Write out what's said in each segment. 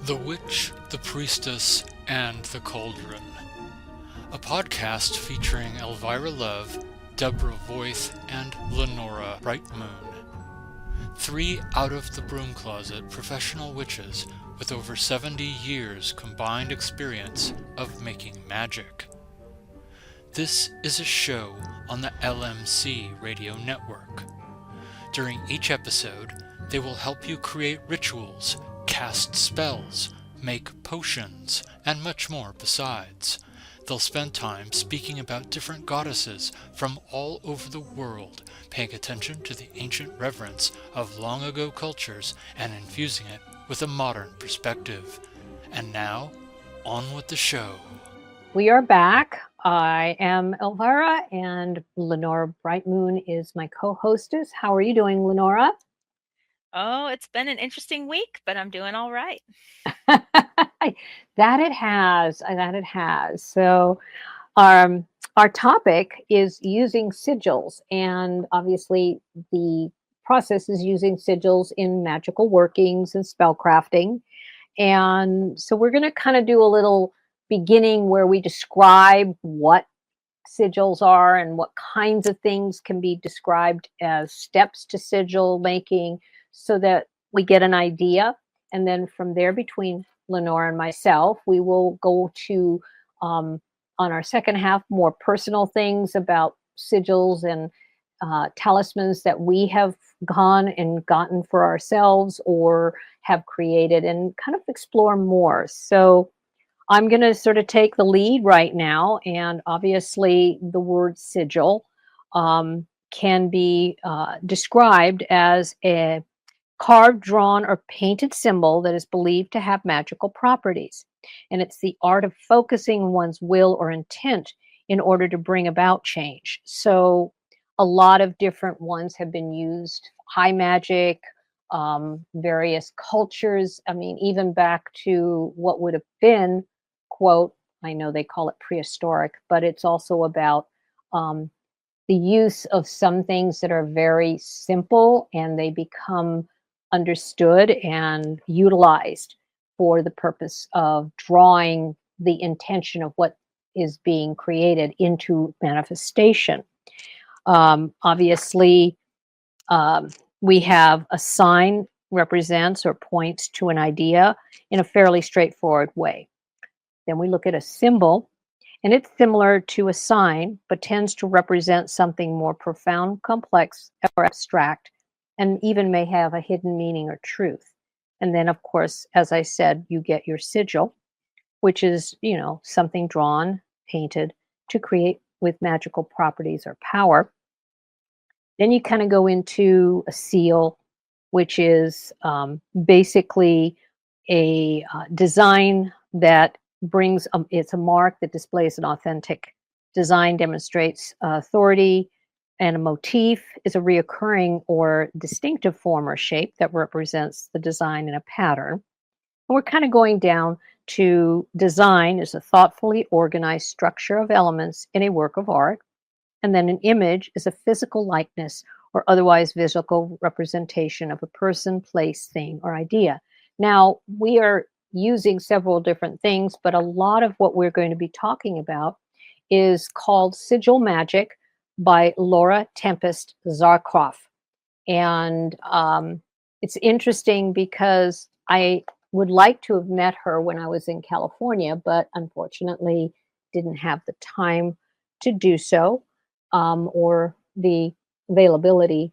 The Witch, the Priestess, and the Cauldron. A podcast featuring Elvira Love, Deborah Voith, and Lenora Brightmoon. Three out-of-the-broom-closet professional witches with over 70 years combined experience of making magic. This is a show on the LMC radio network. During each episode, they will help you create rituals, cast spells, make potions, and much more besides. They'll spend time speaking about different goddesses from all over the world, paying attention to the ancient reverence of long ago cultures and infusing it with a modern perspective. And now, on with the show. We are back. I am Elvira, and Lenora Brightmoon is my co-hostess. How are you doing, Lenora? Oh, it's been an interesting week, but I'm doing all right. That it has. That it has. So, um, our topic is using sigils, and obviously, the process is using sigils in magical workings and spellcrafting. And so, we're going to kind of do a little beginning where we describe what sigils are and what kinds of things can be described as steps to sigil making so that we get an idea. And then from there, between Lenore and myself, we will go to, um, on our second half, more personal things about sigils and talismans that we have gone and gotten for ourselves or have created and kind of explore more. So, I'm going to sort of take the lead right now. And obviously, the word sigil can be described as a carved, drawn, or painted symbol that is believed to have magical properties. And it's the art of focusing one's will or intent in order to bring about change. So, a lot of different ones have been used: high magic, various cultures. I mean, even back to what would have been, quote, I know they call it prehistoric, but it's also about um, the use of some things that are very simple and they become understood and utilized for the purpose of drawing the intention of what is being created into manifestation. Obviously, um, we have a sign represents or points to an idea in a fairly straightforward way. Then we look at a symbol, and it's similar to a sign, but tends to represent something more profound, complex, or abstract, and even may have a hidden meaning or truth. And then, of course, as I said, you get your sigil, which is, something drawn, painted to create with magical properties or power. Then you kind of go into a seal, which is basically a design that brings, it's a mark that displays an authentic design, demonstrates authority, and a motif is a reoccurring or distinctive form or shape that represents the design in a pattern. And we're kind of going down to design is a thoughtfully organized structure of elements in a work of art. And then an image is a physical likeness or otherwise visual representation of a person, place, thing, or idea. Now, we are using several different things, but a lot of what we're going to be talking about is called Sigil Magic by Laura Tempest Zarkoff. And it's interesting because I would like to have met her when I was in California, but unfortunately didn't have the time to do so, or the availability.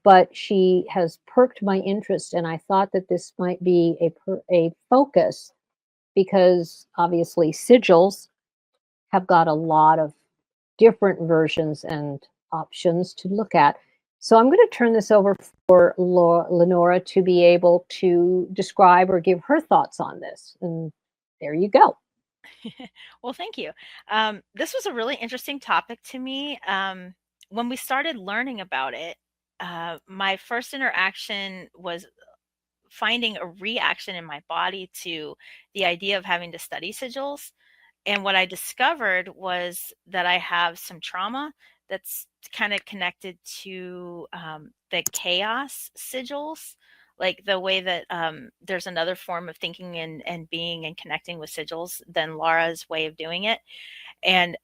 But she has perked my interest, and I thought that this might be a focus because obviously sigils have got a lot of different versions and options to look at. So I'm going to turn this over for Lenora to be able to describe or give her thoughts on this. And there you go. Well, thank you. This was a really interesting topic to me. When we started learning about it, my first interaction was finding a reaction in my body to the idea of having to study sigils. And what I discovered was that I have some trauma that's kind of connected to the chaos sigils. like the way that there's another form of thinking and being and connecting with sigils than Laura's way of doing it. And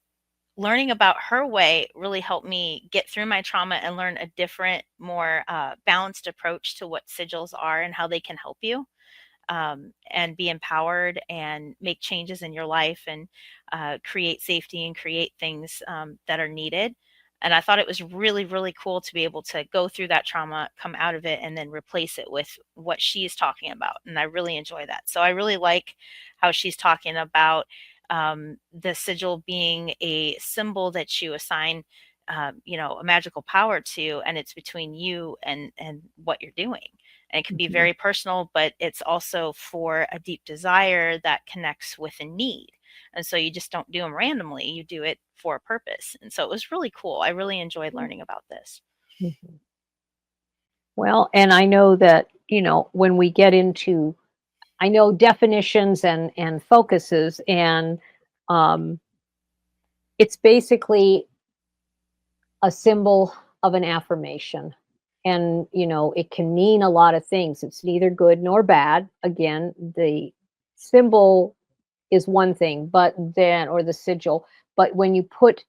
learning about her way really helped me get through my trauma and learn a different, more balanced approach to what sigils are and how they can help you, and be empowered and make changes in your life, and create safety and create things that are needed. And I thought it was really, really cool to be able to go through that trauma, come out of it, and then replace it with what she's talking about. And I really enjoy that. So I really like how she's talking about the sigil being a symbol that you assign, a magical power to, and it's between you and what you're doing. And it can be Mhm. very personal, but it's also for a deep desire that connects with a need. And so you just don't do them randomly, you do it for a purpose. And so it was really cool. I really enjoyed learning about this. Mhm. Well, and I know that, when we get into, I know definitions and focuses, and um, it's basically a symbol of an affirmation. And, it can mean a lot of things. It's neither good nor bad. Again, the symbol is one thing, but then, or the sigil, but when you put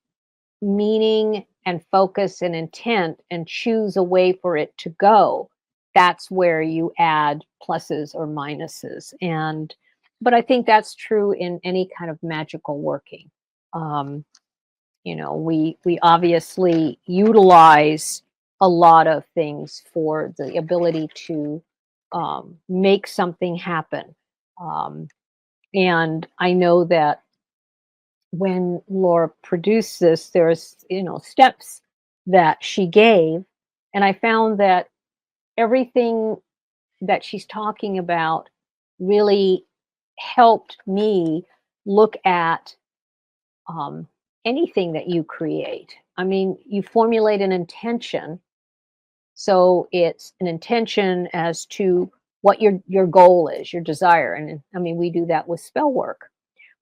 meaning and focus and intent and choose a way for it to go, that's where you add pluses or minuses. But I think that's true in any kind of magical working. Um, we obviously utilize a lot of things for the ability to make something happen. Um, and I know that when Laura produced this, there's, steps that she gave. And I found that everything that she's talking about really helped me look at um, anything that you create. I mean, you formulate an intention. So it's an intention as to what your goal is, your desire. And I mean, we do that with spell work.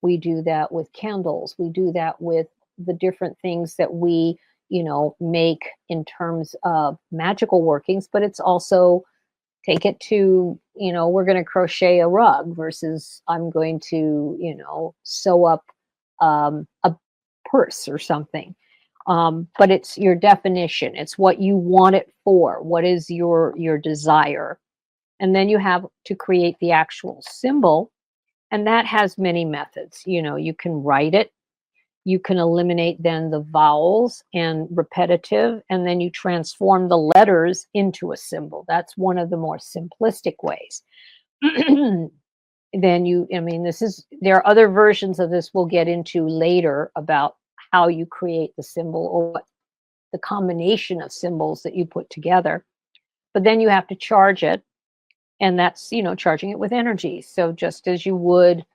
We do that with candles. We do that with the different things that we, make in terms of magical workings, but it's also take it to, we're going to crochet a rug versus I'm going to, sew up a purse or something. But it's your definition. It's what you want it for. What is your desire? And then you have to create the actual symbol, and that has many methods. You can write it, you can eliminate then the vowels and repetitive, and then you transform the letters into a symbol. That's one of the more simplistic ways. Then there are other versions of this we'll get into later about how you create the symbol or what the combination of symbols that you put together. But then you have to charge it, and that's, charging it with energy. So just as you would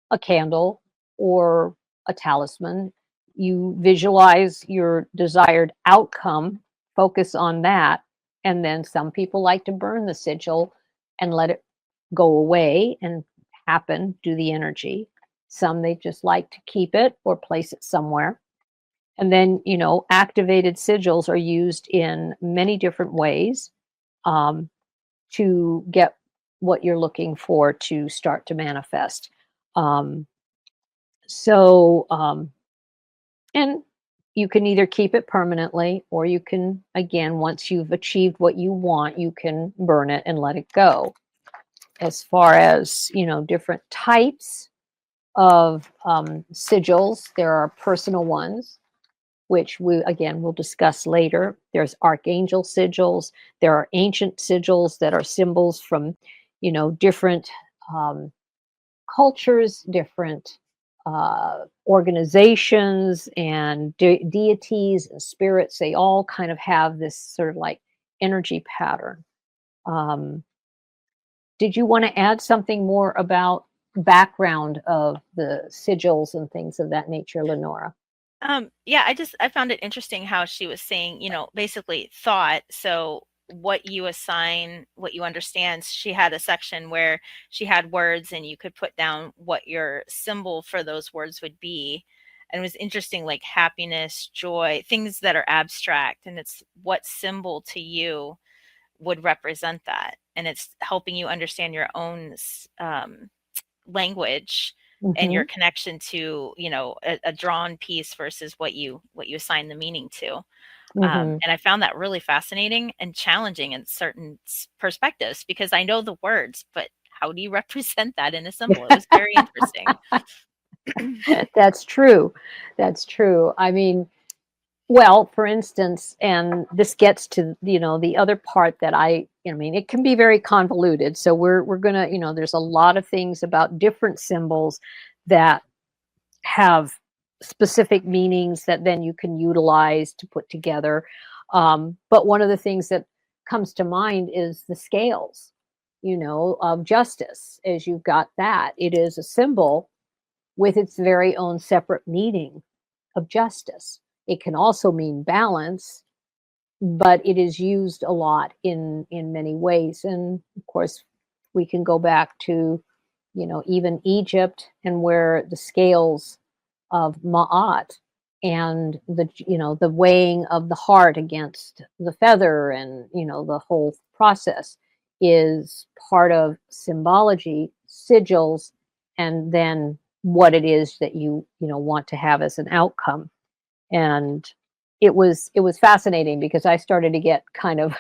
a candle or a talisman, you visualize your desired outcome, focus on that, and then some people like to burn the sigil and let it go away and happen, do the energy. Some they just like to keep it or place it somewhere. And then, activated sigils are used in many different ways um, to get what you're looking for to start to manifest. Um, so, and you can either keep it permanently, or you can, again, once you've achieved what you want, you can burn it and let it go. As far as, different types of sigils, there are personal ones, which we, again, will discuss later. There's archangel sigils. There are ancient sigils that are symbols from, different um, cultures, different organizations, and deities and spirits. They all kind of have this sort of like energy pattern. Um, did you want to add something more about background of the sigils and things of that nature, Lenora? Yeah, I found it interesting how she was saying, basically thought. So what you assign, what you understand. She had a section where she had words and you could put down what your symbol for those words would be. And it was interesting, like happiness, joy, things that are abstract. And it's what symbol to you would represent that. And it's helping you understand your own language and your Hmm. connection to, a drawn piece versus what you assign the meaning to. Hmm. And I found that really fascinating and challenging in certain perspectives, because I know the words, but how do you represent that in a symbol? It was very interesting. That's true. That's true. I mean, well, for instance, and this gets to, the other part that I mean, it can be very convoluted. So we're gonna, there's a lot of things about different symbols that have specific meanings that then you can utilize to put together. But one of the things that comes to mind is the scales, of justice. As you've got that, it is a symbol with its very own separate meaning of justice. It can also mean balance, but it is used a lot in many ways. And of course, we can go back to, even Egypt, and where the scales of Ma'at and the weighing of the heart against the feather, and the whole process is part of symbology, sigils, and then what it is that you want to have as an outcome. And it was fascinating, because I started to get kind of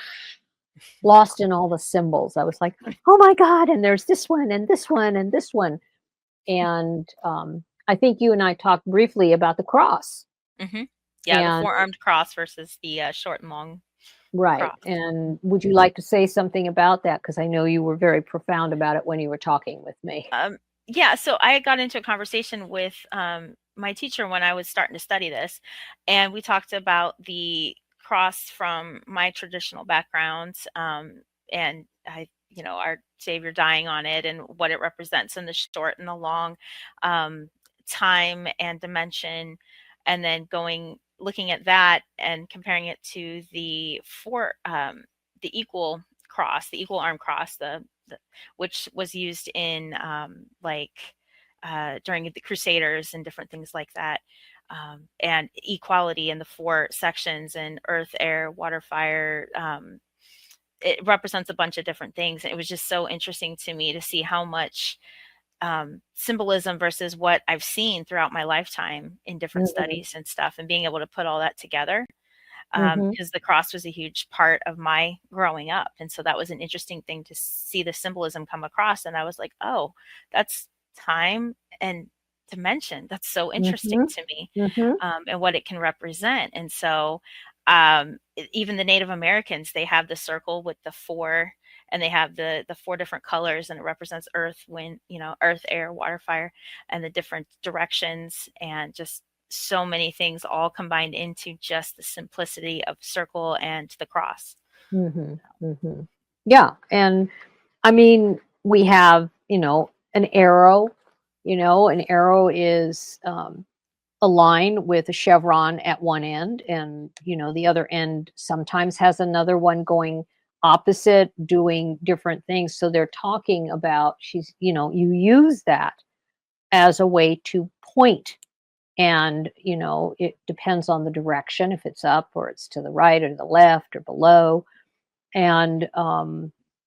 lost in all the symbols. I was like, oh my god, and there's this one and this one and this one. And I think you and I talked briefly about the cross. Hmm. Yeah, the And four-armed cross versus the short and long right. cross. And would you like to say something about that? Because I know you were very profound about it when you were talking with me. Yeah, so I got into a conversation with my teacher when I was starting to study this, and we talked about the cross from my traditional background, and our Savior dying on it and what it represents in the short and the long, um, time and dimension, and then looking at that and comparing it to the equal cross, the equal arm cross, the which was used in during the Crusaders and different things like that. And equality in the four sections, and earth, air, water, fire. It represents a bunch of different things. And it was just so interesting to me to see how much symbolism versus what I've seen throughout my lifetime in different Hmm. studies and stuff, and being able to put all that together, Hmm. because the cross was a huge part of my growing up. And so that was an interesting thing to see the symbolism come across. And I was like, oh, that's time and dimension. That's so interesting Hmm. to me, Hmm. and what it can represent. And so, even the Native Americans, they have the circle with the four, and they have the four different colors, and it represents earth, wind, earth, air, water, fire, and the different directions, and just so many things all combined into just the simplicity of circle and the cross. Hmm. Hmm. Yeah. And I mean, we have, an arrow. An arrow is a line with a chevron at one end, and the other end sometimes has another one going opposite, doing different things. So they're talking about, you use that as a way to point. And it depends on the direction, if it's up or it's to the right or the left or below. And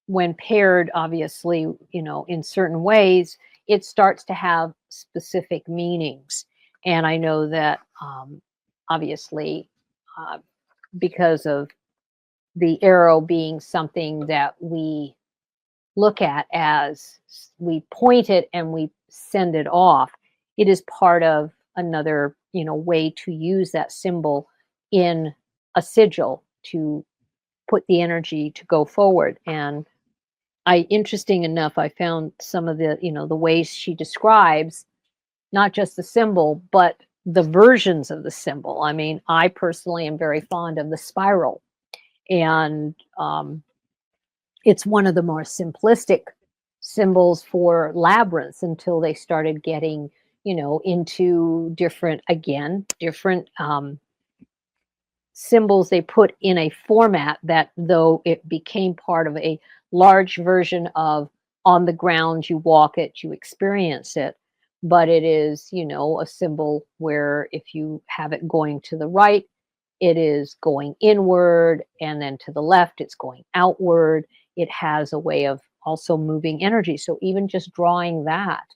when paired, obviously, in certain ways, it starts to have specific meanings. And I know that, obviously, uh, because of the arrow being something that we look at as, we point it and we send it off, it is part of another, way to use that symbol in a sigil to put the energy to go forward. And interesting enough, I found some of the, the ways she describes not just the symbol, but the versions of the symbol. I mean, I personally am very fond of the spiral, and it's one of the more simplistic symbols for labyrinths, until they started getting, into different symbols they put in a format that, though it became part of a large version of on the ground, you walk it, you experience it, but it is, a symbol where if you have it going to the right, it is going inward, and then to the left, it's going outward. It has a way of also moving energy. So even just drawing that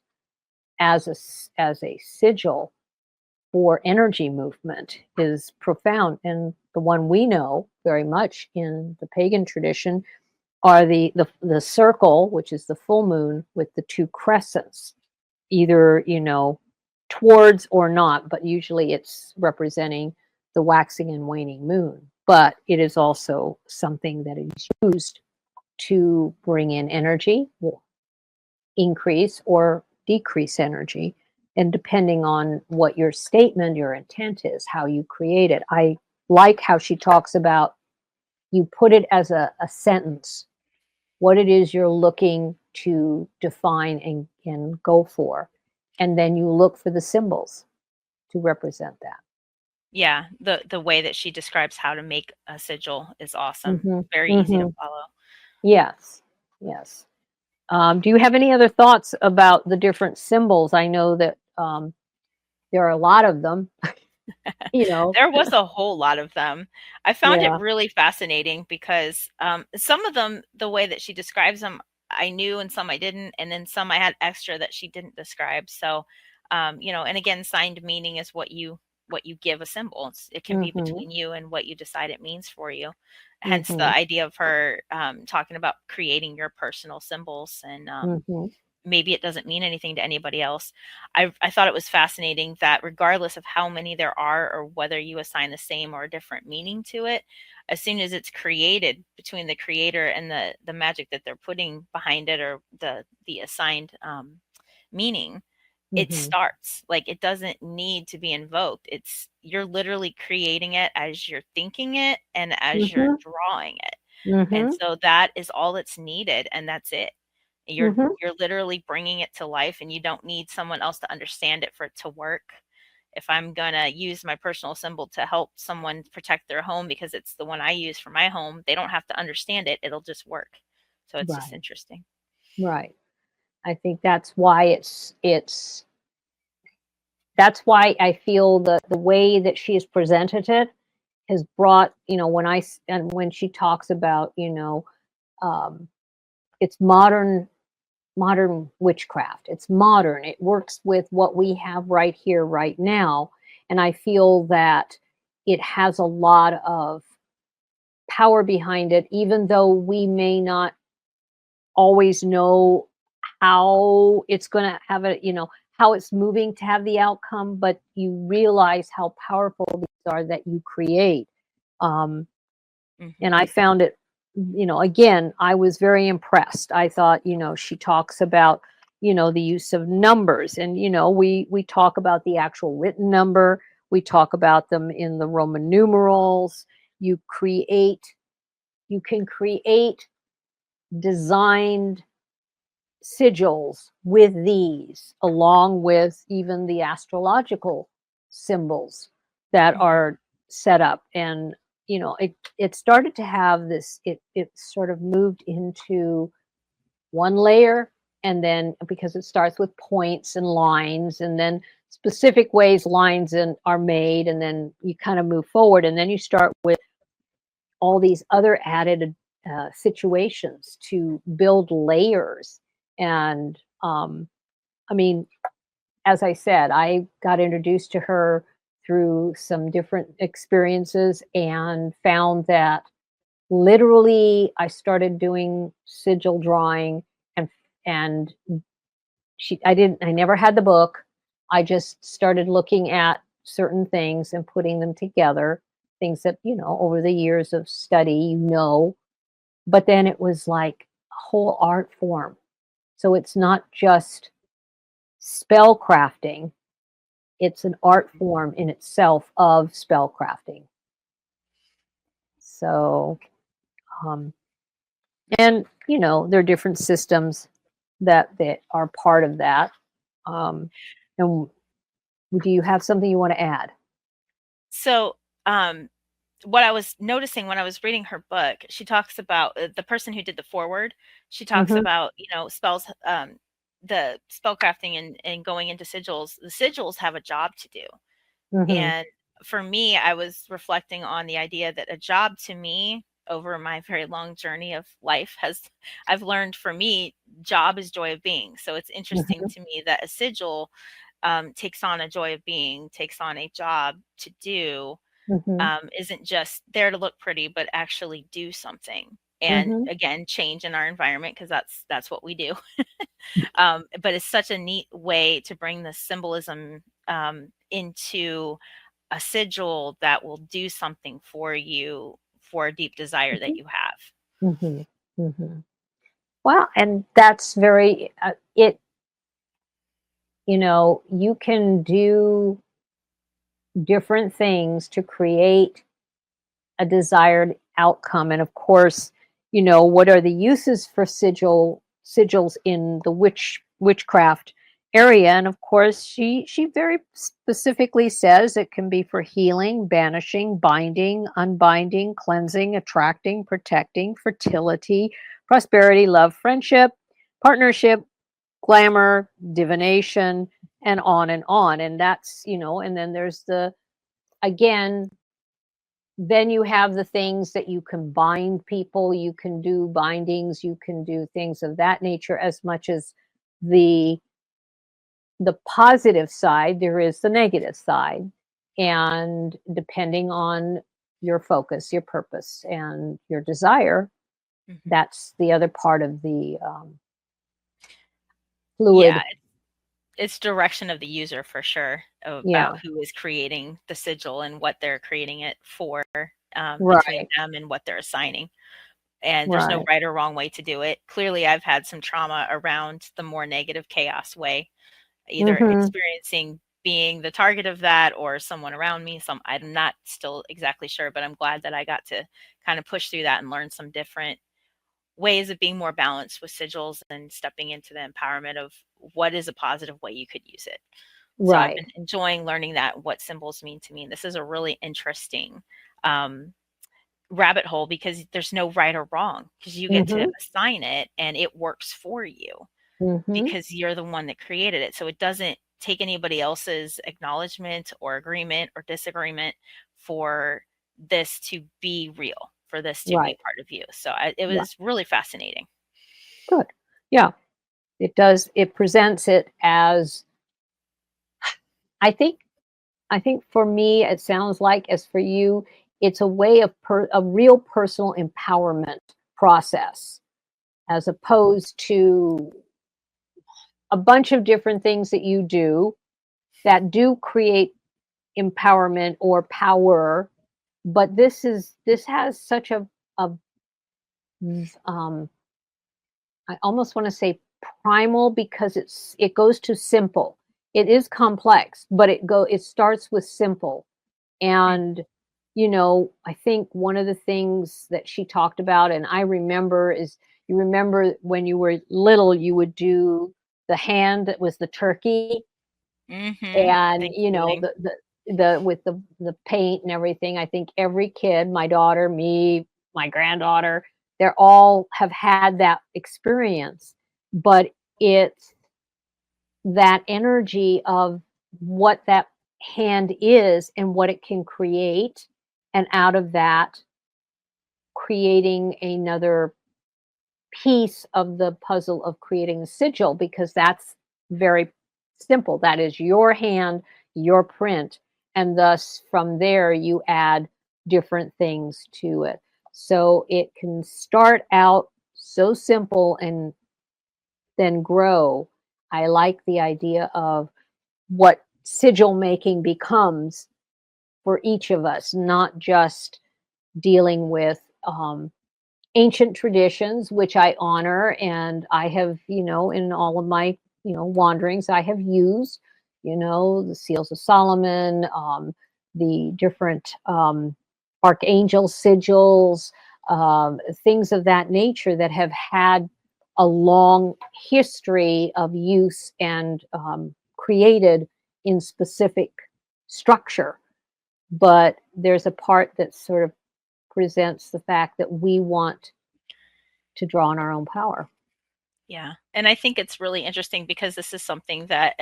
as as a sigil for energy movement is profound. And the one we know very much in the pagan tradition are the circle, which is the full moon, with the two crescents, either towards or not, but usually it's representing the waxing and waning moon. But it is also something that is used to bring in energy, increase or decrease energy, and depending on what your statement, your intent is, how you create it. I like how she talks about, you put it as a sentence, what it is you're looking to define and go for, and then you look for the symbols to represent that. Yeah, the way that she describes how to make a sigil is awesome. Hmm. Very easy to follow. Yes, yes. Do you have any other thoughts about the different symbols? I know that there are a lot of them. There was a whole lot of them. I found it Yeah. really fascinating because some of them, the way that she describes them, I knew, and some I didn't, and then some I had extra that she didn't describe. So, and again, signed meaning is what you give a symbol. It can be Hmm. between you and what you decide it means for you. Hence the Hmm. idea of her talking about creating your personal symbols, and Hmm. maybe it doesn't mean anything to anybody else. I thought it was fascinating that regardless of how many there are or whether you assign the same or a different meaning to it, as soon as it's created between the creator and the magic that they're putting behind it, or the assigned meaning, it Hmm. starts. Like, it doesn't need to be invoked. You're literally creating it as you're thinking it and as you're Hmm. drawing it. And Hmm. so that is all that's needed, and that's it. You're Hmm. you're literally bringing it to life, and you don't need someone else to understand it for it to work. If I'm gonna use my personal symbol to help someone protect their home because it's the one I use for my home, they don't have to understand it. It'll just work. So it's just Right. interesting. Right. I think that's why that's why I feel the way that she has presented it has brought, and when she talks about, um, it's modern witchcraft. It's modern. It works with what we have right here, right now. And I feel that it has a lot of power behind it, even though we may not always know how it's going to have how it's moving to have the outcome, but you realize how powerful these are that you create. Um, and Hmm. I found it, again, I was very impressed. I thought, she talks about, the use of numbers, and, we talk about the actual written number. We talk about them in the Roman numerals. You you can create designed sigils with these, along with even the astrological symbols that Hmm. are set up. And it started to have this, it sort of moved into one layer, and then because it starts with points and lines, and then specific ways lines are made, and then you kind of move forward, and then you start with all these other added situations to build layers. And I mean, as I said, I got introduced to her through some different experiences and found that literally I started doing sigil drawing, and and I never had the book. I just started looking at certain things and putting them together, things that, over the years of study, but then it was like a whole art form. So it's not just spell crafting, it's an art form in itself of spell crafting. So, um, and there are different systems that are part of that. Um, and do you have something you want to add? So, um, what I was noticing when I was reading her book, she talks about the person who did the foreword. She talks Hmm. about, spells, the spell crafting and going into sigils. The sigils have a job to do. Hmm. And for me, I was reflecting on the idea that a job to me over my very long journey of life I've learned, for me, job is joy of being. So it's interesting Mhm, to me that a sigil takes on a joy of being, takes on a job to do, mhm, isn't just there to look pretty, but actually do something. And mhm, again, change in our environment, because that's what we do. But it's such a neat way to bring the symbolism into a sigil that will do something for you for a deep desire that mhm, you have. mhm, mhm. Well, and that's very it. You can do different things to create a desired outcome. And of course, what are the uses for sigils in the witchcraft area? And of course, she very specifically says it can be for healing, banishing, binding, unbinding, cleansing, attracting, protecting, fertility, prosperity, love, friendship, partnership, glamour, divination, and on and on. And that's, and then there's the, again, then you have the things that you can bind people, you can do bindings, you can do things of that nature. As much as the the positive side, there is the negative side. And depending on your focus, your purpose, and your desire, Mhm. that's the other part of the Yeah, fluid. it's direction of the user for sure, Yeah, about who is creating the sigil and what they're creating it for, between right, them and what they're assigning. And there's no right. right or wrong way to do it. Clearly, I've had some trauma around the more negative chaos way, either Hmm. experiencing being the target of that or someone around me. I'm not still exactly sure, but I'm glad that I got to kind of push through that and learn some different ways of being more balanced with sigils and stepping into the empowerment of what is a positive way you could use it. So I've been Right. enjoying learning that, what symbols mean to me. And this is a really interesting um, rabbit hole, because there's no right or wrong, because you get to Hmm. assign it and it works for you Hmm. because you're the one that created it. So it doesn't take anybody else's acknowledgement or agreement or disagreement for this to be real, for this to be Right. part of you. So it Right. was really fascinating. Good. Yeah. It does. It presents it as, I think I think for me, it sounds like, as for you, it's a way of a real personal empowerment process, as opposed to a bunch of different things that you do that do create empowerment or power. But this has such a um, I almost want to say primal, because it goes to simple. It is complex, but it starts with simple. Mm. And, I think one of the things that she talked about, and I remember, is, you remember when you were little, you would do the hand that was the turkey, Mhm. and, Thanksgiving. the with the paint and everything. I think every kid, my daughter, me, my granddaughter, they're all have had that experience. But it's that energy of what that hand is and what it can create, and out of that, creating another piece of the puzzle of creating a sigil, because that's very simple. That is your hand, your print, and thus from there you add different things to it. So it can start out so simple and then grow. I like the idea of what sigil making becomes for each of us, not just dealing with ancient traditions, which I honor. And I have, in all of my, wanderings, I have used, the Seals of Solomon, the different archangel sigils, things of that nature that have had a long history of use and created in specific structure. But there's a part that sort of presents the fact that we want to draw on our own power. Yeah. And I think it's really interesting because this is something that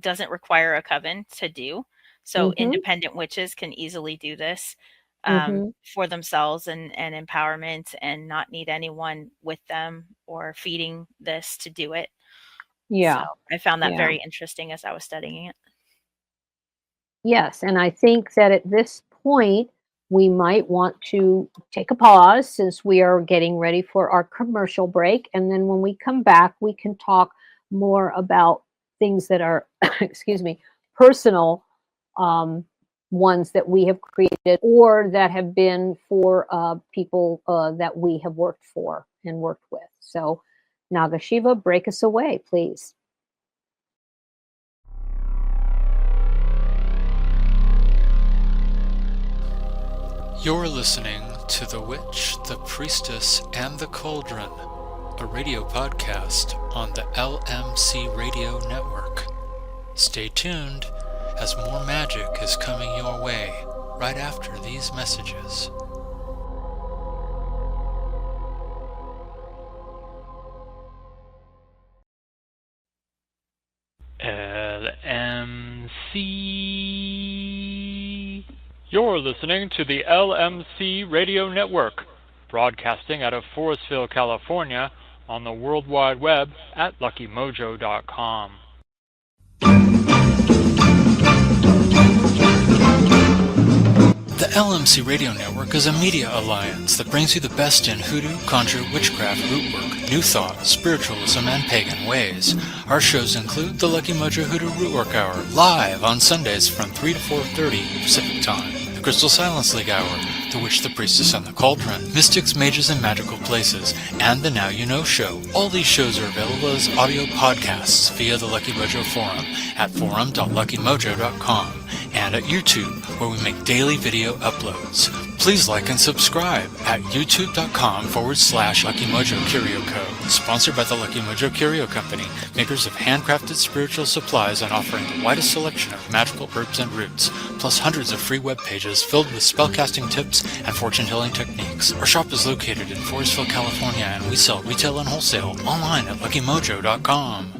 doesn't require a coven to do. So Mm-hmm. independent witches can easily do this Mm-hmm. for themselves and empowerment, and not need anyone with them or feeding this to do it. So Yeah. I found that Yeah. very interesting as I was studying it. Yes, and I think that at this point, we might want to take a pause since we are getting ready for our commercial break. And then when we come back, we can talk more about things that are, excuse me, personal um, ones that we have created or that have been for people that we have worked for and worked with. So, Nagashiva, break us away, please. You're listening to The Witch, the Priestess, and the Cauldron, a radio podcast on the LMC Radio Network. Stay tuned, as more magic is coming your way right after these messages. LMC. You're listening to the LMC Radio Network, broadcasting out of Forestville, California, on the World Wide Web at LuckyMojo.com. The LMC Radio Network is a media alliance that brings you the best in hoodoo, conjure, witchcraft, rootwork, new thought, spiritualism, and pagan ways. Our shows include the Lucky Mojo Hoodoo Rootwork Hour, live on Sundays from 3 to 4:30 Pacific Time. The Crystal Silence League Hour, The Witch, the Priestess, and the Cauldron, Mystics, Mages, and Magical Places, and the Now You Know Show. All these shows are available as audio podcasts via the Lucky Mojo forum at forum.luckymojo.com and at YouTube, where we make daily video uploads. Please like and subscribe at youtube.com/Lucky Mojo Curio Co. Sponsored by the Lucky Mojo Curio Company, makers of handcrafted spiritual supplies and offering the widest selection of magical herbs and roots, plus hundreds of free web pages filled with spellcasting tips and fortune-telling techniques. Our shop is located in Forestville, California, and we sell retail and wholesale online at luckymojo.com.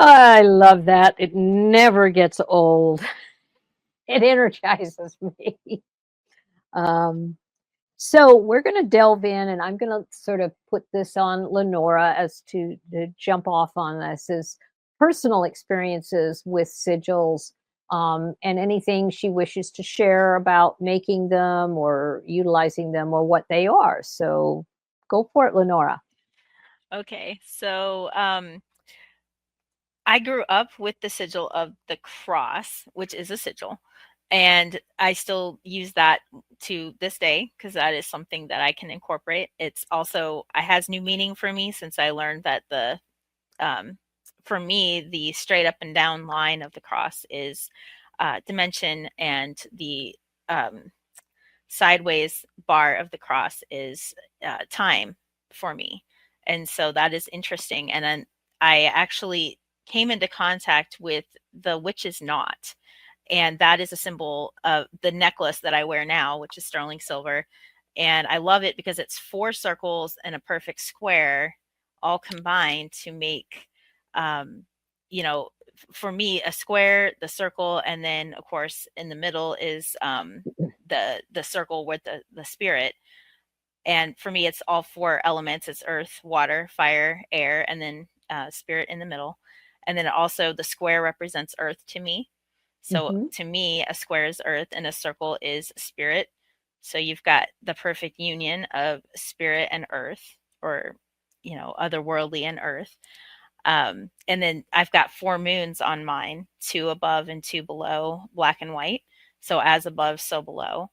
I love that. It never gets old. It energizes me. So we're going to delve in, and I'm going to sort of put this on Lenora as to jump off on this is personal experiences with sigils, and anything she wishes to share about making them or utilizing them or what they are. So go for it, Lenora. Okay, so I grew up with the sigil of the cross, which is a sigil, and I still use that to this day because that is something that I can incorporate. It's also it has new meaning for me since I learned that for me the straight up and down line of the cross is dimension, and the sideways bar of the cross is time for me, and so that is interesting. And then I actually came into contact with the witch's knot, and that is a symbol of the necklace that I wear now, which is sterling silver. And I love it because it's 4 circles and a perfect square all combined to make, you know, for me, a square, the circle, and then of course in the middle is the circle with the spirit. And for me, it's all 4 elements. It's earth, water, fire, air, and then spirit in the middle. And then also the square represents earth to me. So Mm-hmm. to me, a square is earth and a circle is spirit. So you've got the perfect union of spirit and earth, or, otherworldly and earth. And then I've got 4 moons on mine, 2 above and 2 below, black and white. So as above, so below.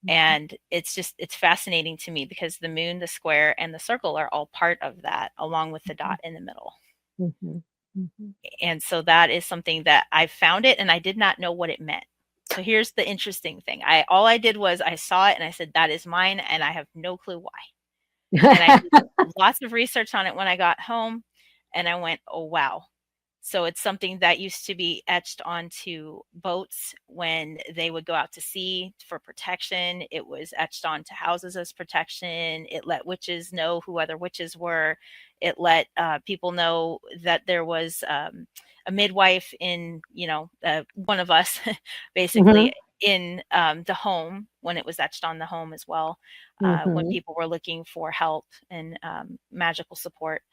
And it's fascinating to me because the moon, the square, and the circle are all part of that, along with the dot in the middle. Mm-hmm. Mm-hmm. And so that is something that I found it, and I did not know what it meant. So here's the interesting thing. All I did was I saw it and I said, that is mine, and I have no clue why. And I did lots of research on it when I got home, and I went, oh, wow. So it's something that used to be etched onto boats when they would go out to sea for protection. It was etched onto houses as protection. It let witches know who other witches were. It let people know that there was a midwife in, one of us, Hmm. basically, in the home, when it was etched on the home as well, when Hmm. people were looking for help and magical support.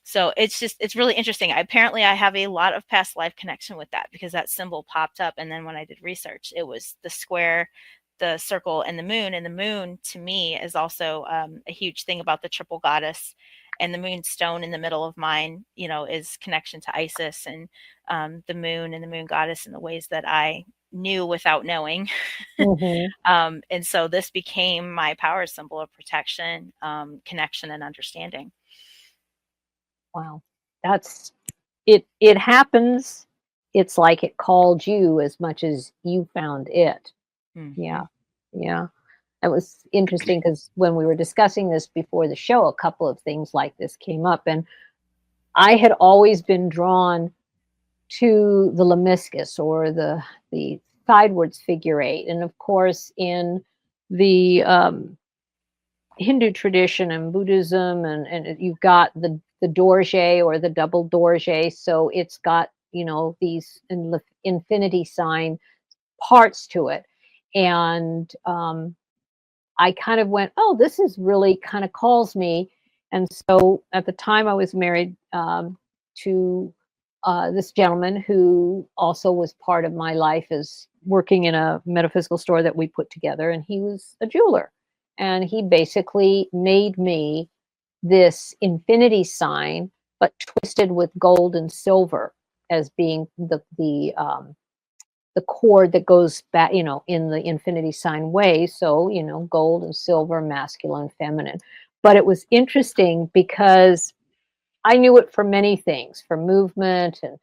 So it's really interesting. Apparently, I have a lot of past life connection with that, because that symbol popped up. And then when I did research, it was the square, the circle, and the moon. And the moon, to me, is also a huge thing about the triple goddess. And the moon stone in the middle of mine, is connection to Isis, and the moon and the moon goddess in the ways that I knew without knowing. Hmm. And so this became my power symbol of protection, connection, and understanding. Wow. That's it. It happens. It's like it called you as much as you found it. Hmm. Yeah. Yeah. It was interesting because when we were discussing this before the show, a couple of things like this came up. And I had always been drawn to the lemniscus, or the sidewards figure eight. And of course, in the Hindu tradition and Buddhism, and you've got the dorje, or the double dorje. So it's got, these infinity sign parts to it. And I kind of went, oh, this is really kind of calls me. And so at the time I was married to this gentleman who also was part of my life, as working in a metaphysical store that we put together. And he was a jeweler. And he basically made me this infinity sign, but twisted with gold and silver as being the cord that goes back, in the infinity sign way. So, gold and silver, masculine, feminine. But it was interesting because I knew it for many things, for movement and,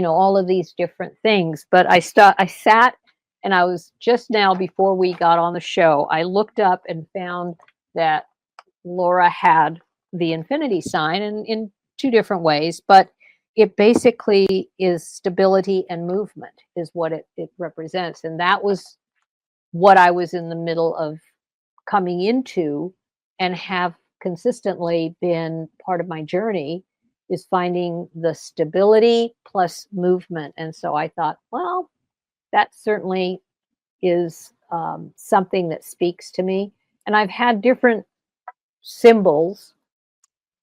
all of these different things. But I sat, and I was just now, before we got on the show, I looked up and found that Laura had the infinity sign, and in two different ways, but it basically is stability and movement is what it represents. And that was what I was in the middle of coming into, and have consistently been part of my journey, is finding the stability plus movement. And so I thought, well, that certainly is something that speaks to me. And I've had different symbols,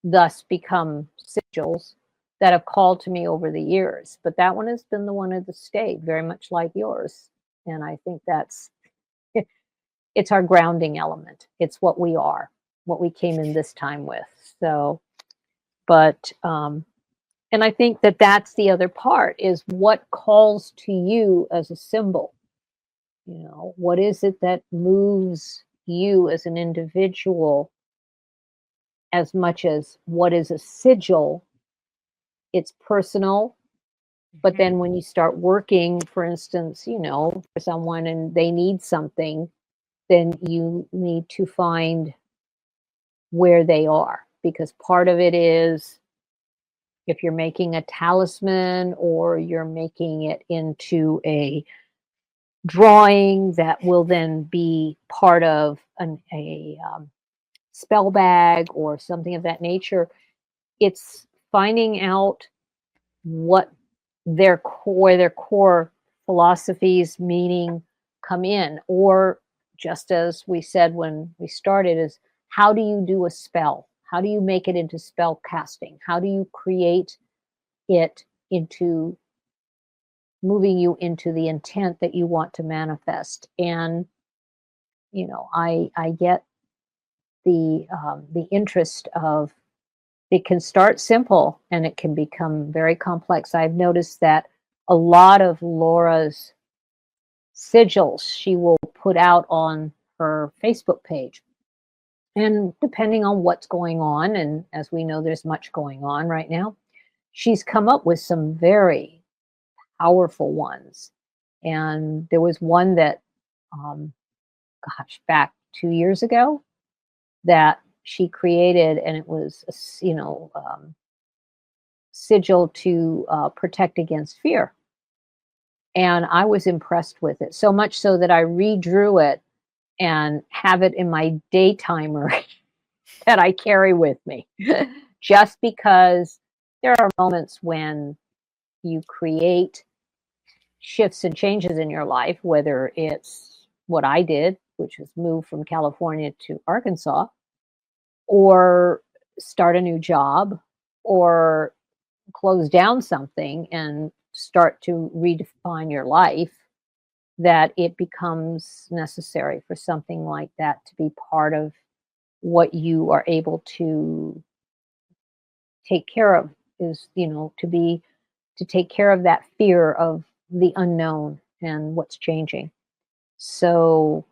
thus become sigils, that have called to me over the years. But that one has been the one that has stayed, very much like yours. And I think that's it's our grounding element. It's what we are, what we came in this time with. So, but and I think that that's the other part, is what calls to you as a symbol. What is it that moves you as an individual, as much as what is a sigil? It's personal. But Hmm. then when you start working, for instance, for someone and they need something, then you need to find where they are. Because part of it is, if you're making a talisman, or you're making it into a drawing that will then be part of a spell bag or something of that nature, it's finding out what their core philosophies, meaning, come in. Or just as we said when we started, is how do you do a spell? How do you make it into spell casting? How do you create it into moving you into the intent that you want to manifest? And I get the interest of, it can start simple and it can become very complex. I've noticed that a lot of Laura's sigils she will put out on her Facebook page. And depending on what's going on, and as we know, there's much going on right now, she's come up with some very powerful ones. And there was one that, um, back 2 years ago, that she created, and it was, sigil to protect against fear. And I was impressed with it, so much so that I redrew it and have it in my day timer that I carry with me, just because there are moments when you create shifts and changes in your life, whether it's what I did, which was move from California to Arkansas, or start a new job, or close down something and start to redefine your life, that it becomes necessary for something like that to be part of what you are able to take care of, is, to take care of that fear of the unknown and what's changing. So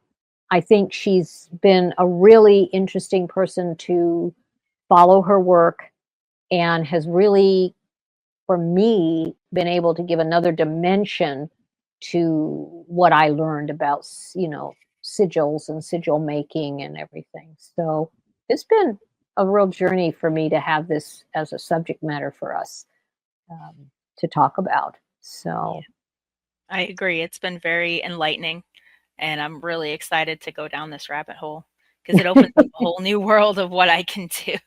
I think she's been a really interesting person to follow her work, and has really, for me, been able to give another dimension to what I learned about, sigils and sigil making and everything. So it's been a real journey for me to have this as a subject matter for us, um, to talk about. Yeah, So, I agree. It's been very enlightening, and I'm really excited to go down this rabbit hole because it opens up a whole new world of what I can do.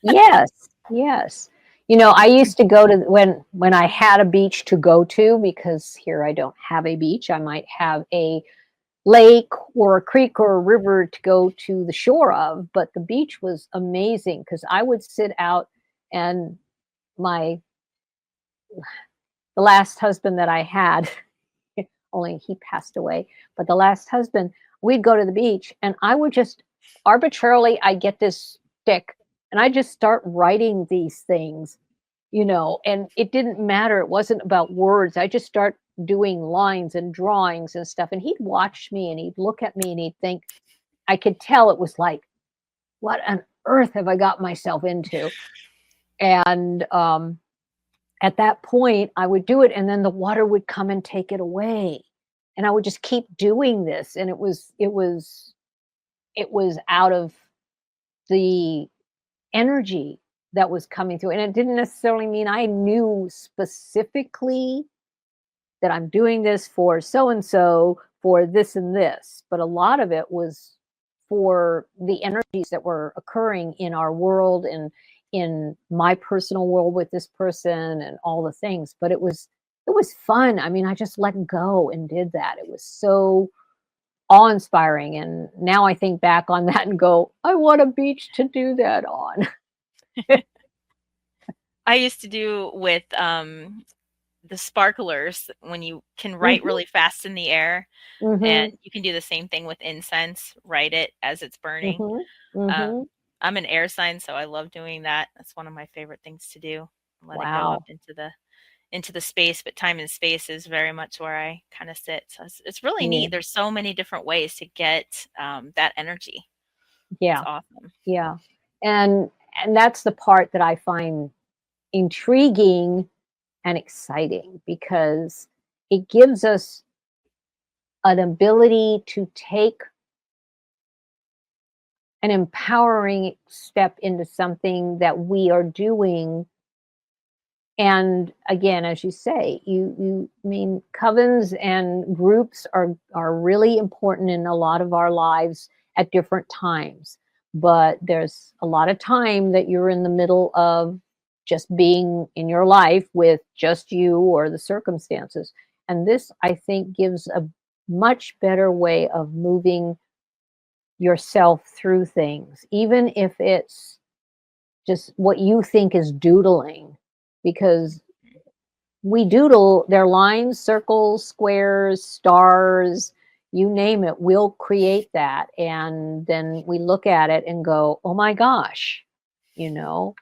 yes, yes. I used to go to, when I had a beach to go to, because here I don't have a beach. I might have a lake or a creek or a river to go to the shore of, but the beach was amazing because I would sit out, and my the last husband that I had, only he passed away, but the last husband, we'd go to the beach, and I would just arbitrarily, I get this stick, and I just start writing these things, and it didn't matter. It wasn't about words. I just start doing lines and drawings and stuff. And he'd watch me and he'd look at me and he'd think, I could tell it was like, what on earth have I got myself into? And at that point, I would do it, and then the water would come and take it away. And I would just keep doing this. And it was out of the energy that was coming through. And it didn't necessarily mean I knew specifically that I'm doing this for so and so, for this and this, but a lot of it was for the energies that were occurring in our world and in my personal world with this person and all the things. But it was fun. I mean, I just let go and did that. It was so awe-inspiring, and now I think back on that and go, I want a beach to do that on. I used to do with the sparklers when you can write Mhm, really fast in the air, and mhm, you can do the same thing with incense, write it as it's burning. mhm, Um, mhm. I'm an air sign, so I love doing that. That's one of my favorite things to do. Let it go up Wow. into the space, but time and space is very much where I kind of sit. So it's really Yeah. neat. There's so many different ways to get that energy. It's Yeah. awesome. Yeah. And and that's the part that I find intriguing and exciting, because it gives us an ability to take an empowering step into something that we are doing. And again, as you say, I mean, covens and groups are really important in a lot of our lives at different times. But there's a lot of time that you're in the middle of just being in your life with just you or the circumstances. And this, I think, gives a much better way of moving yourself through things, even if it's just what you think is doodling, because we doodle their lines, circles, squares, stars, you name it, we'll create that. And then we look at it and go, oh my gosh, you know?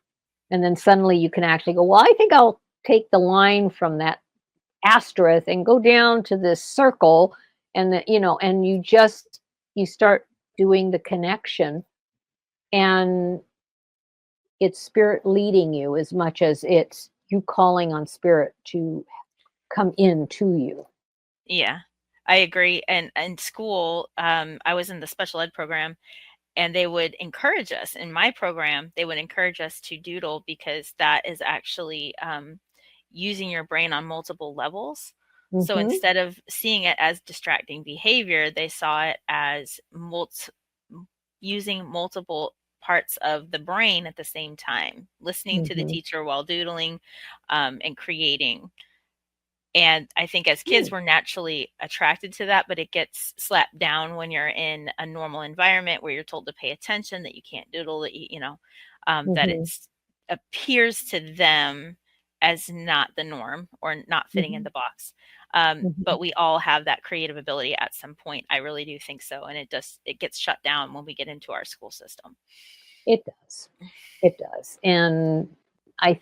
And then suddenly you can actually go, well, I think I'll take the line from that asterisk and go down to this circle. And and you start doing the connection, and it's spirit leading you as much as it's you calling on spirit to come into you. Yeah, I agree. And in school, I was in the special ed program, and they would encourage us in my program. They would encourage us to doodle because that is actually using your brain on multiple levels. So Mhm. instead of seeing it as distracting behavior, they saw it as using multiple parts of the brain at the same time, listening to the Mhm. teacher while doodling, and creating. And I think as kids, Mm. we're naturally attracted to that, but it gets slapped down when you're in a normal environment where you're told to pay attention, that you can't doodle, that that Mhm. it's appears to them as not the norm or not fitting in Mhm. the box. Mhm. But we all have that creative ability at some point. I really do think so, and it gets shut down when we get into our school system. It does. It does. I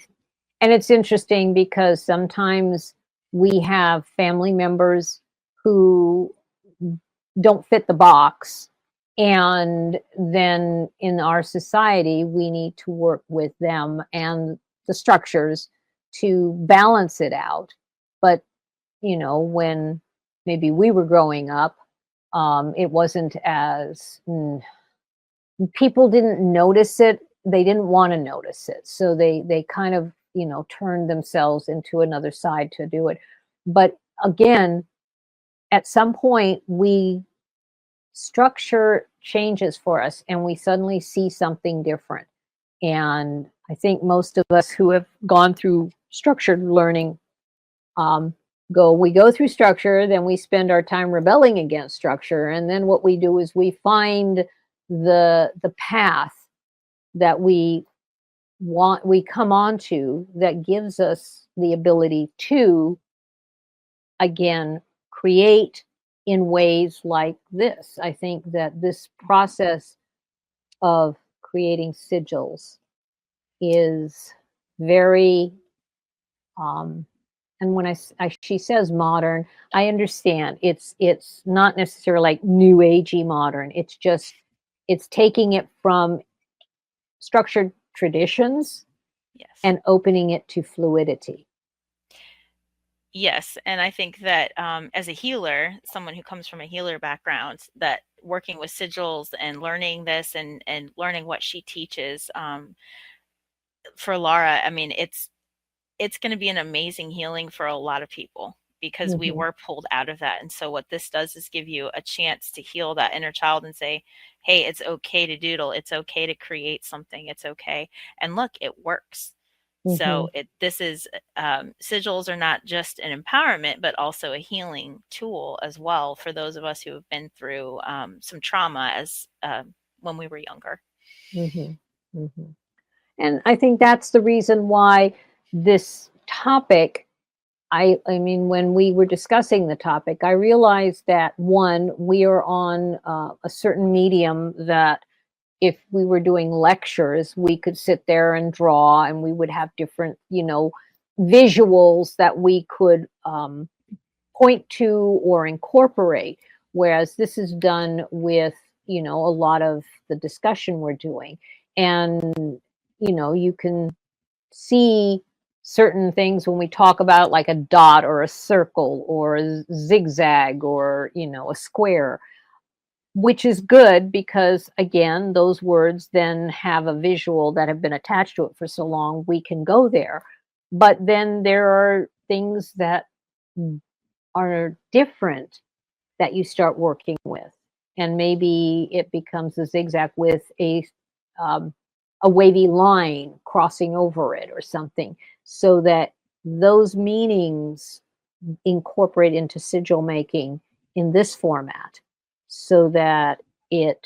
and it's interesting because sometimes we have family members who don't fit the box, and then in our society we need to work with them and the structures to balance it out. But when maybe we were growing up, it wasn't as people didn't notice it. They didn't want to notice it, so they kind of turned themselves into another side to do it. But again, at some point we structure changes for us and we suddenly see something different. And I think most of us who have gone through structured learning, um, we go through structure, then we spend our time rebelling against structure, and then what we do is we find the path that we come onto that gives us the ability to again create in ways like this. I think that this process of creating sigils is very um and when she says modern, I understand it's not necessarily like new agey modern. It's just it's taking it from structured traditions Yes. and opening it to fluidity. Yes, and I think that, as a healer, someone who comes from a healer background, that working with sigils and learning this and learning what she teaches, for Laura, I mean, it's going to be an amazing healing for a lot of people because we Hmm. were pulled out of that. And so what this does is give you a chance to heal that inner child and say, hey, it's okay to doodle. It's okay to create something. It's okay. And look, it works. Hmm. So this is sigils are not just an empowerment, but also a healing tool as well for those of us who have been through some trauma as when we were younger. Hmm. Hmm. And I think that's the reason why this topic, I mean, when we were discussing the topic, I realized that one, we are on a certain medium that if we were doing lectures, we could sit there and draw and we would have different, visuals that we could point to or incorporate. Whereas this is done with, a lot of the discussion we're doing. And, you can see certain things when we talk about like a dot or a circle or a zigzag or a square, which is good because again those words then have a visual that have been attached to it for so long we can go there. But then there are things that are different that you start working with, and maybe it becomes a zigzag with um, a wavy line crossing over it or something, so that those meanings incorporate into sigil making in this format, so that it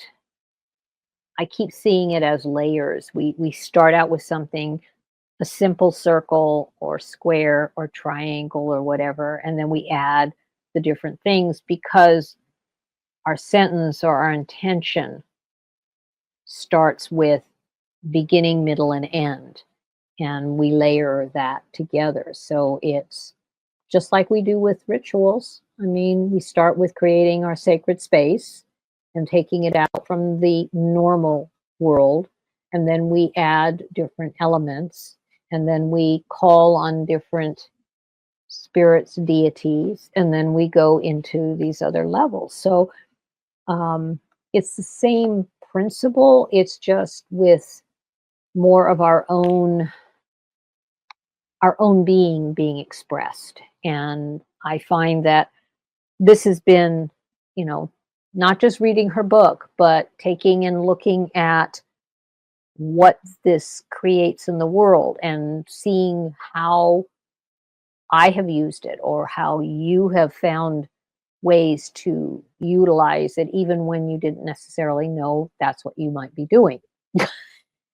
I keep seeing it as layers. We start out with something, a simple circle or square or triangle or whatever, and then we add the different things because our sentence or our intention starts with beginning, middle, and end. And we layer that together. So it's just like we do with rituals. I mean, we start with creating our sacred space and taking it out from the normal world. And then we add different elements. And then we call on different spirits, deities. And then we go into these other levels. So um, it's the same principle. It's just with more of our own being expressed. And I find that this has been, you know, not just reading her book, but taking and looking at what this creates in the world and seeing how I have used it or how you have found ways to utilize it, even when you didn't necessarily know that's what you might be doing.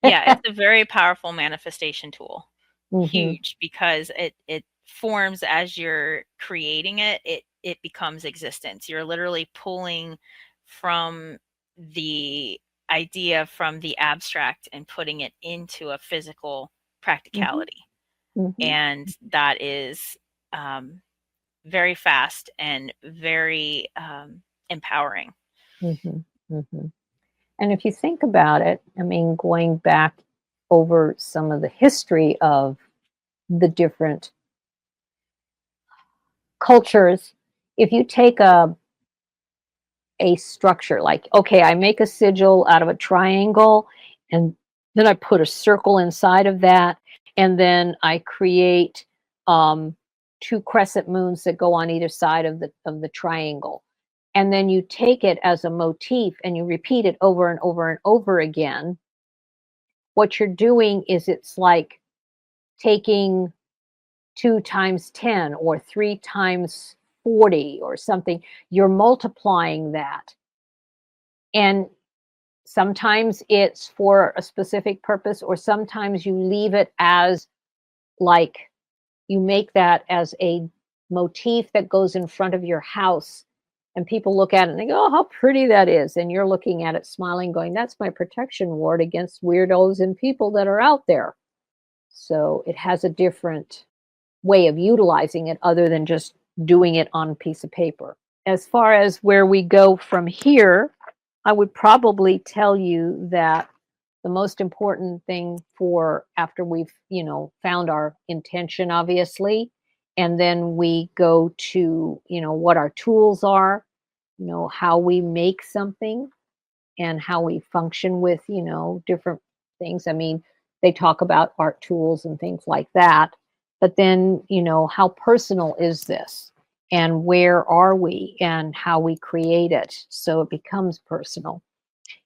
Yeah, it's a very powerful manifestation tool. Hmm. Huge, because it forms as you're creating it, it becomes existence. You're literally pulling from the idea from the abstract and putting it into a physical Hmm. practicality. Hmm. And that is um, very fast and very empowering. Hmm. Hmm. And if you think about it, I mean, going back over some of the history of the different cultures, if you take a structure like, okay, I make a sigil out of a triangle, and then I put a circle inside of that, and then I create um, two crescent moons that go on either side of the triangle. And then you take it as a motif and you repeat it over and over and over again. What you're doing is it's like taking 2 times 10 or 3 times 40 or something. You're multiplying that. And sometimes it's for a specific purpose, or sometimes you leave it as like you make that as a motif that goes in front of your house. And people look at it and they go, oh, how pretty that is. And you're looking at it smiling, going, that's my protection ward against weirdos and people that are out there. So it has a different way of utilizing it other than just doing it on a piece of paper. As far as where we go from here, I would probably tell you that the most important thing for after we've, found our intention, obviously, and then we go to, what our tools are, how we make something and how we function with, different things. I mean, they talk about art tools and things like that. But then, how personal is this? And where are we and how we create it so it becomes personal.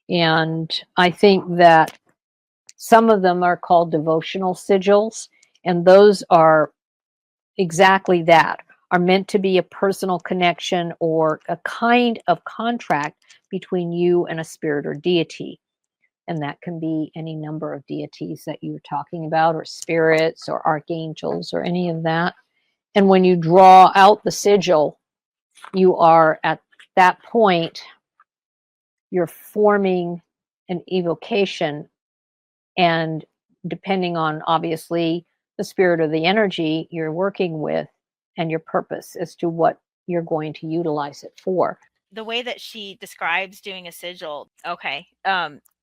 And I think that some of them are called devotional sigils, and those are exactly that, are meant to be a personal connection or a kind of contract between you and a spirit or deity. And that can be any number of deities that you're talking about, or spirits, or archangels, or any of that. And when you draw out the sigil, you are at that point, you're forming an evocation. And depending on obviously the spirit or the energy you're working with and your purpose as to what you're going to utilize it for. The way that she describes doing a sigil, okay,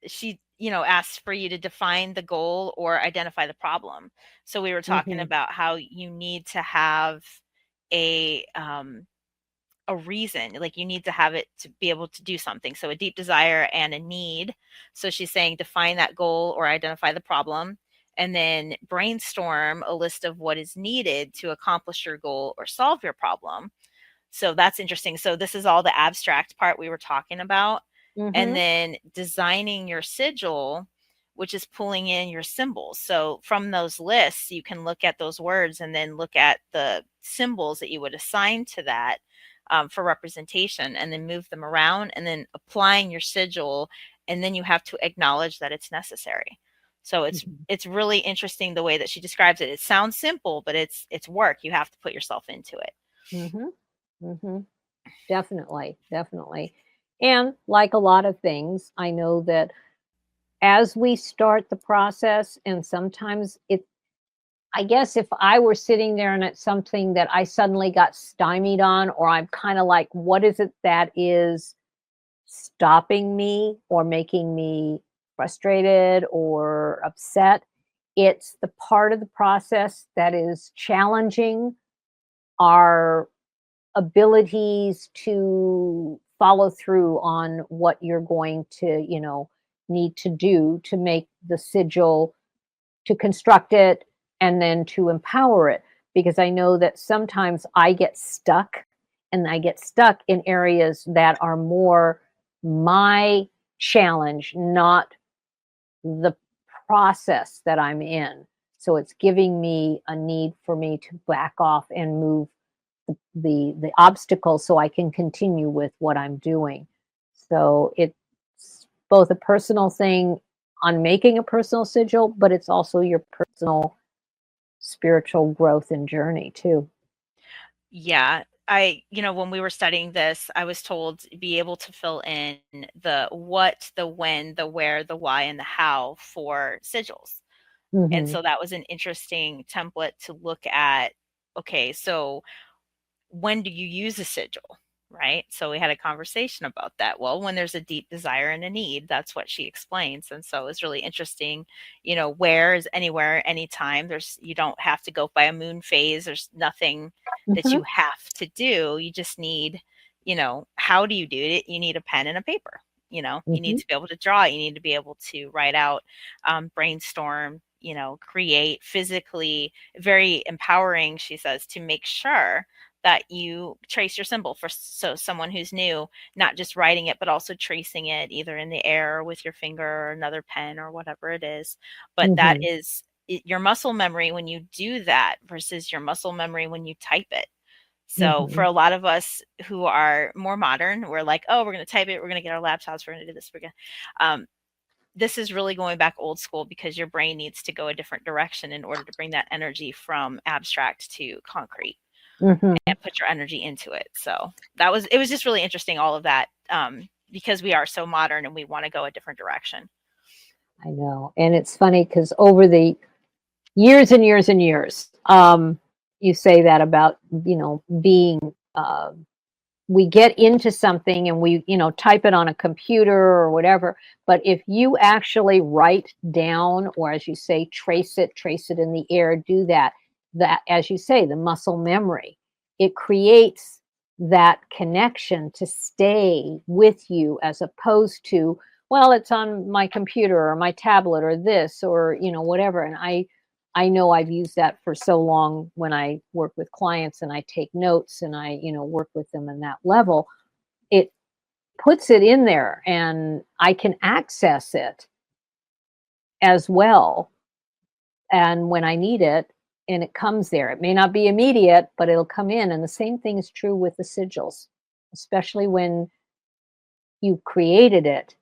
she asks for you to define the goal or identify the problem. So we were talking Hmm. about how you need to have a a reason, like you need to have it to be able to do something, so a deep desire and a need. So she's saying define that goal or identify the problem, and then brainstorm a list of what is needed to accomplish your goal or solve your problem. So that's interesting. So this is all the abstract part we were talking about. And Hmm. then designing your sigil, which is pulling in your symbols. So from those lists, you can look at those words and then look at the symbols that you would assign to that for representation, and then move them around and then applying your sigil. And then you have to acknowledge that it's necessary. So it's really interesting the way that she describes it. It sounds simple, but it's work. You have to put yourself into it. Hmm. Hmm. Definitely, definitely. And like a lot of things, I know that as we start the process, and sometimes I guess if I were sitting there and it's something that I suddenly got stymied on, or I'm kind of like, what is it that is stopping me or making me frustrated or upset? It's the part of the process that is challenging our abilities to follow through on what you're going to, need to do to make the sigil, to construct it, and then to empower it. Because I know that sometimes I get stuck, and I get stuck in areas that are more my challenge, not the process that I'm in. So it's giving me a need for me to back off and move the obstacle so I can continue with what I'm doing. So it's both a personal thing on making a personal sigil, but it's also your personal spiritual growth and journey too. Yeah. When we were studying this, I was told to be able to fill in the what, the when, the where, the why, and the how for sigils. And Hmm. so that was an interesting template to look at. Okay, so when do you use a sigil? Right. So we had a conversation about that. Well, when there's a deep desire and a need, that's what she explains. And so it's really interesting, where is anywhere, anytime. You don't have to go by a moon phase. There's nothing that Hmm. you have to do. You just need, how do you do it? You need a pen and a paper. You need Hmm. to be able to draw. You need to be able to write out, brainstorm, create physically. Very empowering, she says, to make sure that you trace your symbol so someone who's new, not just writing it, but also tracing it either in the air or with your finger or another pen or whatever it is. But that Hmm. is your muscle memory when you do that versus your muscle memory when you type it. So for Hmm. a lot of us who are more modern, we're like, oh, we're going to type it. We're going to get our laptops. We're going to do this. This is really going back old school because your brain needs to go a different direction in order to bring that energy from abstract to concrete Hmm. and put your energy into it. So it was just really interesting, all of that, because we are so modern and we want to go a different direction. I know. And it's funny because over the years and years and years, you say that about, being, uh, we get into something and we, type it on a computer or whatever. But if you actually write down, or as you say, trace it in the air, do that, as you say, the muscle memory, it creates that connection to stay with you as opposed to, well, it's on my computer or my tablet or this or, whatever. And I know I've used that for so long when I work with clients and I take notes and I, work with them in that level. It puts it in there and I can access it as well. And when I need it, and it comes there, it may not be immediate, but it'll come in. And the same thing is true with the sigils, especially when you created it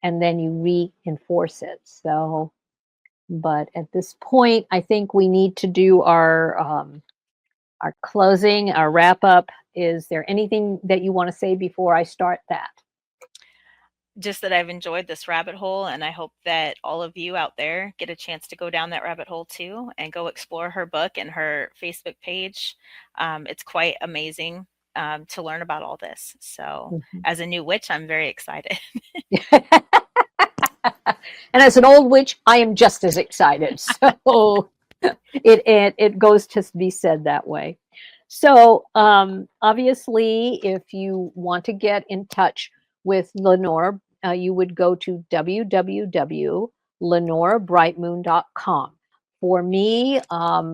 and then you reinforce it. So, but at this point, I think we need to do our closing, our wrap up. Is there anything that you want to say before I start that? Just that I've enjoyed this rabbit hole, and I hope that all of you out there get a chance to go down that rabbit hole too and go explore her book and her Facebook page. It's quite amazing, to learn about all this. So, Mhm. as a new witch, I'm very excited. And as an old witch, I am just as excited. So it goes to be said that way. So obviously, if you want to get in touch with Lenore, you would go to www.lenorebrightmoon.com. For me,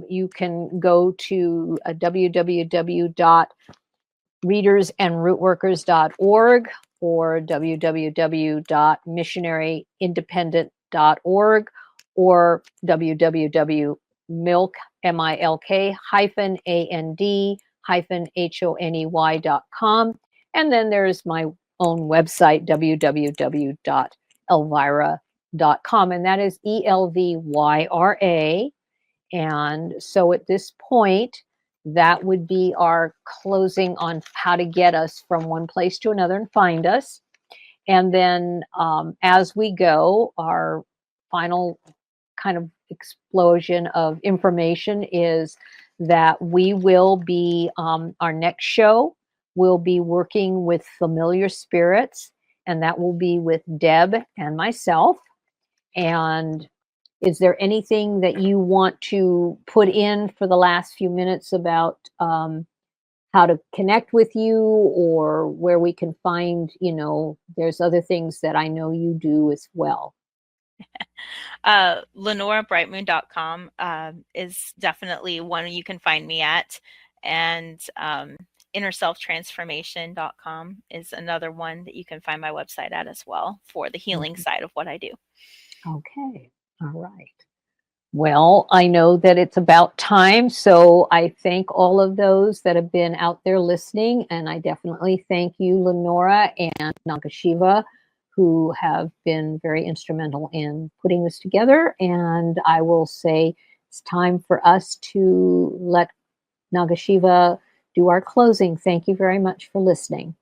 you can go to www.readersandrootworkers.org or www.missionaryindependent.org or www.milk.and-honey.com. And then there's my own website, www.elvyra.com, and that is ELVYRA. And so at this point, that would be our closing on how to get us from one place to another and find us. And then as we go, our final kind of explosion of information is that we will be, our next show will be working with familiar spirits, and that will be with Deb and myself. And is there anything that you want to put in for the last few minutes about how to connect with you or where we can find, there's other things that I know you do as well. LenoreBrightMoon.com is definitely one you can find me at. And InnerSelfTransformation.com is another one that you can find my website at as well for the healing Mhm. side of what I do. Okay. All right. Well, I know that it's about time, so I thank all of those that have been out there listening, and I definitely thank you, Lenora and Nagashiva, who have been very instrumental in putting this together. And I will say it's time for us to let Nagashiva do our closing. Thank you very much for listening.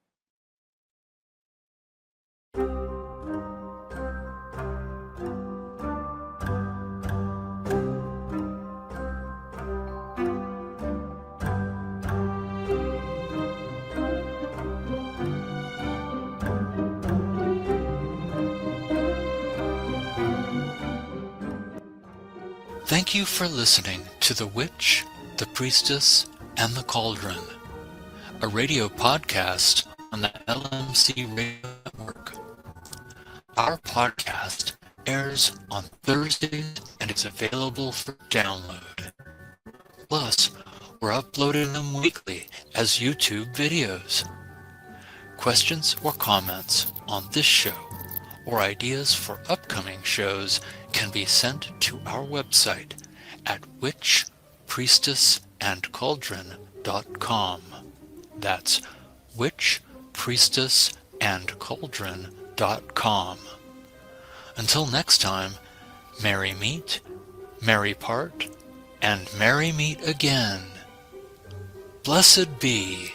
Thank you for listening to The Witch, the Priestess, and the Cauldron, a radio podcast on the LMC Radio Network. Our podcast airs on Thursdays and is available for download. Plus, we're uploading them weekly as YouTube videos. Questions or comments on this show or ideas for upcoming shows can be sent to our website at witchpriestessandcauldron.com. That's witchpriestessandcauldron.com. Until next time, merry meet, merry part, and merry meet again. Blessed be.